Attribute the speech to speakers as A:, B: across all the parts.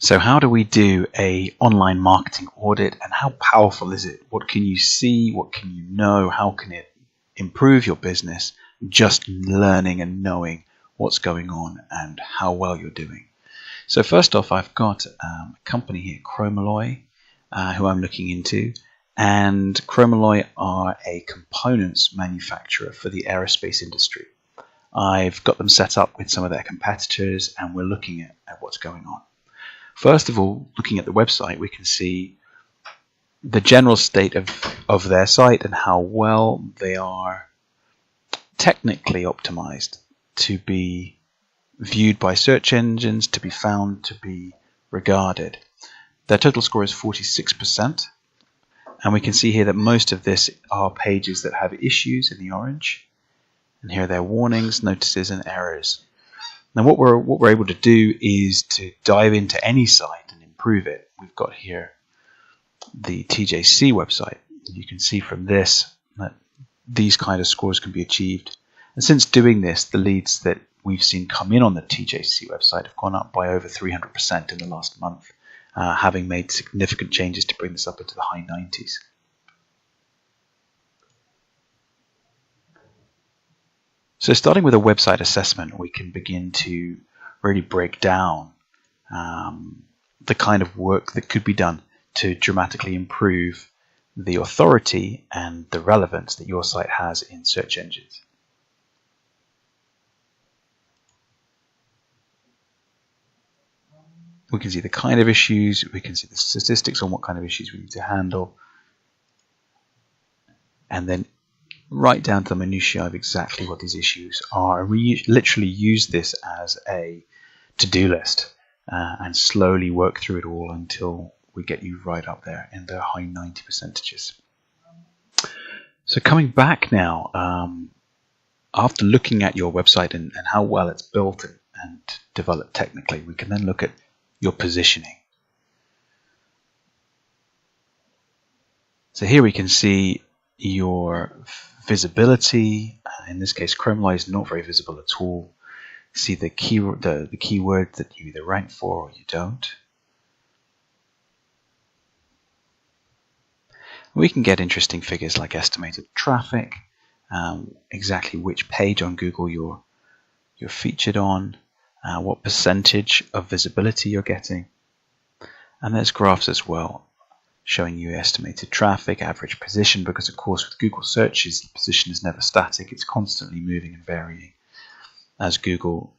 A: So how do we do a online marketing audit, and how powerful is it? What can you see? What can you know? How can it improve your business? Just learning and knowing what's going on and how well you're doing. So first off, I've got a company here, Chromalloy, who I'm looking into. And Chromalloy are a components manufacturer for the aerospace industry. I've got them set up with some of their competitors, and we're looking at what's going on. First of all, looking at the website, we can see the general state of their site and how well they are technically optimized to be viewed by search engines, to be found, to be regarded. Their total score is 46%, and we can see here that most of this are pages that have issues in the orange, and here are their warnings, notices, and errors. Now what we're able to do is to dive into any site and improve it. We've got here the TJC website. You can see from this that these kind of scores can be achieved. And since doing this, the leads that we've seen come in on the TJC website have gone up by over 300% in the last month, having made significant changes to bring this up into the high 90s. So starting with a website assessment, we can begin to really break down the kind of work that could be done to dramatically improve the authority and the relevance that your site has in search engines. We can see the kind of issues, we can see the statistics on what kind of issues we need to handle, and then right down to the minutiae of exactly what these issues are. And we literally use this as a to-do list and slowly work through it all until we get you right up there in the high 90%. So coming back now, after looking at your website and how well it's built and developed technically, we can then look at your positioning. So here we can see your visibility. In this case, Chromalloy is not very visible at all. See the keyword that you either rank for or you don't. We can get interesting figures like estimated traffic, exactly which page on Google you're featured on, what percentage of visibility you're getting, and there's graphs as well showing you estimated traffic, average position, because of course with Google searches the position is never static, it's constantly moving and varying as Google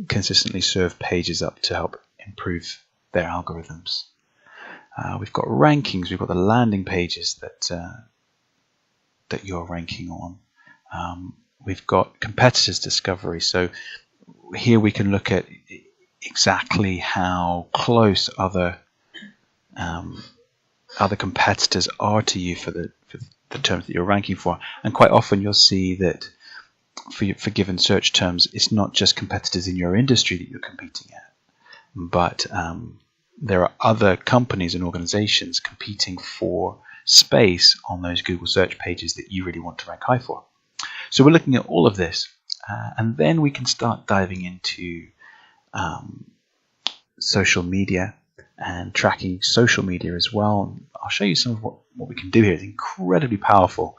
A: consistently serve pages up to help improve their algorithms. We've got rankings, we've got the landing pages that you're ranking on. We've got competitors discovery, so here we can look at exactly how close other competitors are to you for the terms that you're ranking for, and quite often you'll see that for given search terms, it's not just competitors in your industry that you're competing at, but there are other companies and organizations competing for space on those Google search pages that you really want to rank high for. So we're looking at all of this, and then we can start diving into social media and tracking social media as well. I'll show you some of what we can do here. It's incredibly powerful.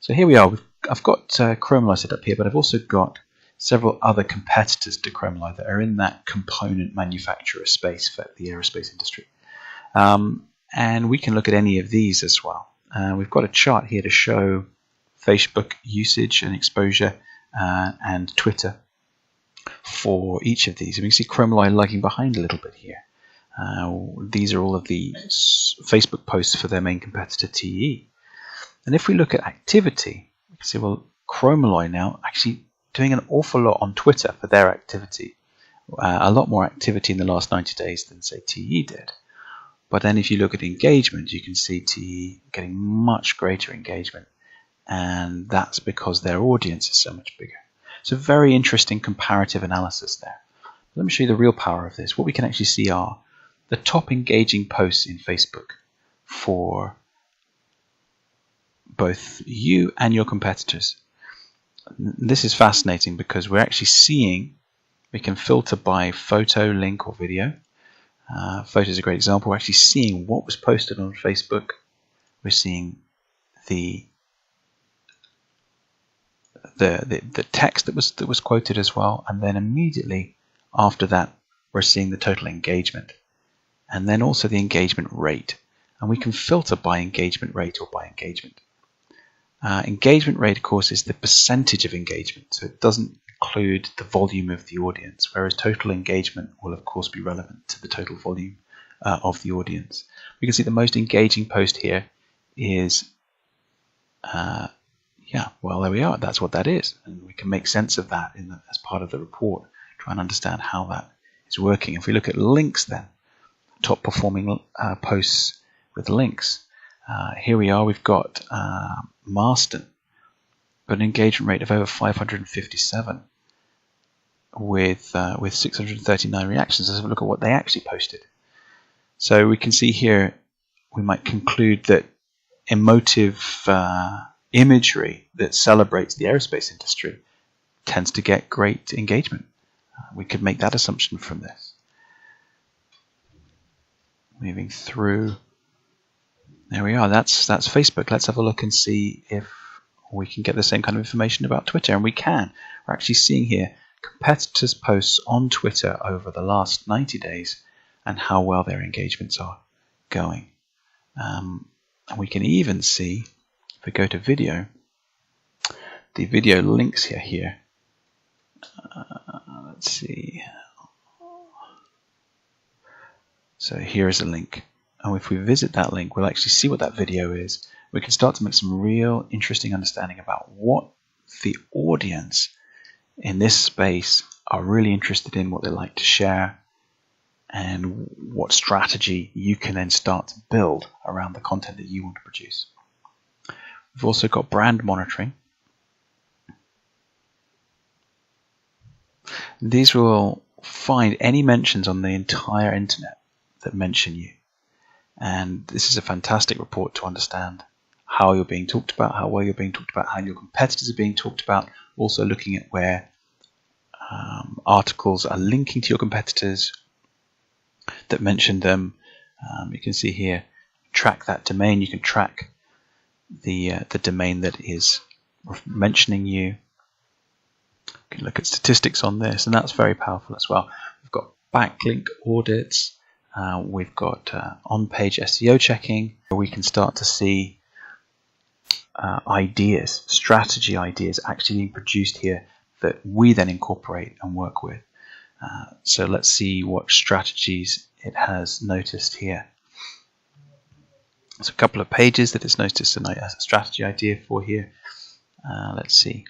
A: So here we are. I've got Chromalloy set up here, but I've also got several other competitors to Chromalloy that are in that component manufacturer space for the aerospace industry. And we can look at any of these as well. We've got a chart here to show Facebook usage and exposure and Twitter for each of these. And we can see Chromalloy lagging behind a little bit here. These are all of the Facebook posts for their main competitor TE. And if we look at activity, we can see, well, Chromalloy now actually doing an awful lot on Twitter for their activity. A lot more activity in the last 90 days than, say, TE did. But then if you look at engagement, you can see TE getting much greater engagement. And that's because their audience is so much bigger. So very interesting comparative analysis there. Let me show you the real power of this. What we can actually see are the top engaging posts in Facebook for both you and your competitors. This is fascinating because we're actually seeing, we can filter by photo, link or video, Photos is a great example. We're actually seeing what was posted on Facebook. We're seeing the text that was quoted as well, and then immediately after that we're seeing the total engagement, and then also the engagement rate, and we can filter by engagement rate or by engagement. Engagement rate, of course, is the percentage of engagement, so it doesn't include the volume of the audience, whereas total engagement will of course be relevant to the total volume of the audience. We can see the most engaging post here is yeah, well, there we are. That's what that is, and we can make sense of that as part of the report, try and understand how that is working. If we look at links then, top performing posts with links, here we are. We've got Marston, got an engagement rate of over 557 with 639 reactions. Let's have a look at what they actually posted. So we can see here, we might conclude that emotive imagery that celebrates the aerospace industry tends to get great engagement. We could make that assumption from this. Moving through, there we are. That's Facebook. Let's have a look and see if we can get the same kind of information about Twitter, and we can. We're actually seeing here competitors' posts on Twitter over the last 90 days and how well their engagements are going. And we can even see, if we go to video, the video links here. Let's see. So here is a link, and if we visit that link, we'll actually see what that video is. We can start to make some real interesting understanding about what the audience in this space are really interested in, what they like to share, and what strategy you can then start to build around the content that you want to produce. We've also got brand monitoring. These will find any mentions on the entire internet that mention you. And this is a fantastic report to understand how you're being talked about, how well you're being talked about, how your competitors are being talked about. Also looking at where articles are linking to your competitors that mention them. You can see here, track that domain. You can track the domain that is mentioning you. You can look at statistics on this, and that's very powerful as well. We've got backlink audits. We've got on-page SEO checking. We can start to see ideas, strategy ideas actually being produced here that we then incorporate and work with. So let's see what strategies it has noticed here. There's a couple of pages that it's noticed a strategy idea for here. Let's see.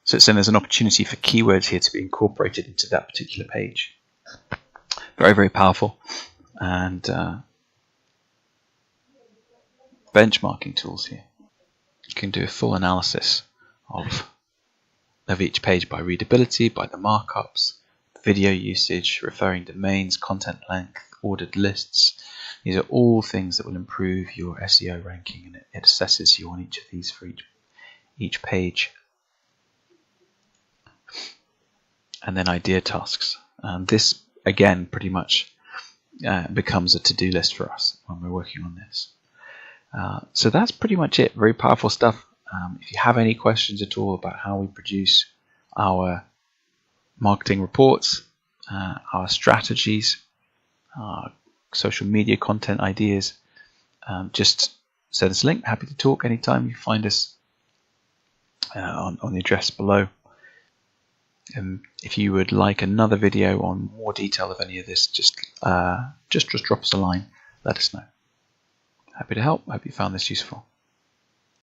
A: So it's saying there's an opportunity for keywords here to be incorporated into that particular page. Very, very powerful. And benchmarking tools here. You can do a full analysis of each page by readability, by the markups, video usage, referring domains, content length, ordered lists. These are all things that will improve your SEO ranking, and it assesses you on each of these for each page. And then idea tasks. This, again, pretty much becomes a to-do list for us when we're working on this. So that's pretty much it. Very powerful stuff. If you have any questions at all about how we produce our marketing reports, our strategies, our social media content ideas, just send us a link. Happy to talk anytime. You find us on the address below. If you would like another video on more detail of any of this, just drop us a line. Let us know. Happy to help. Hope you found this useful.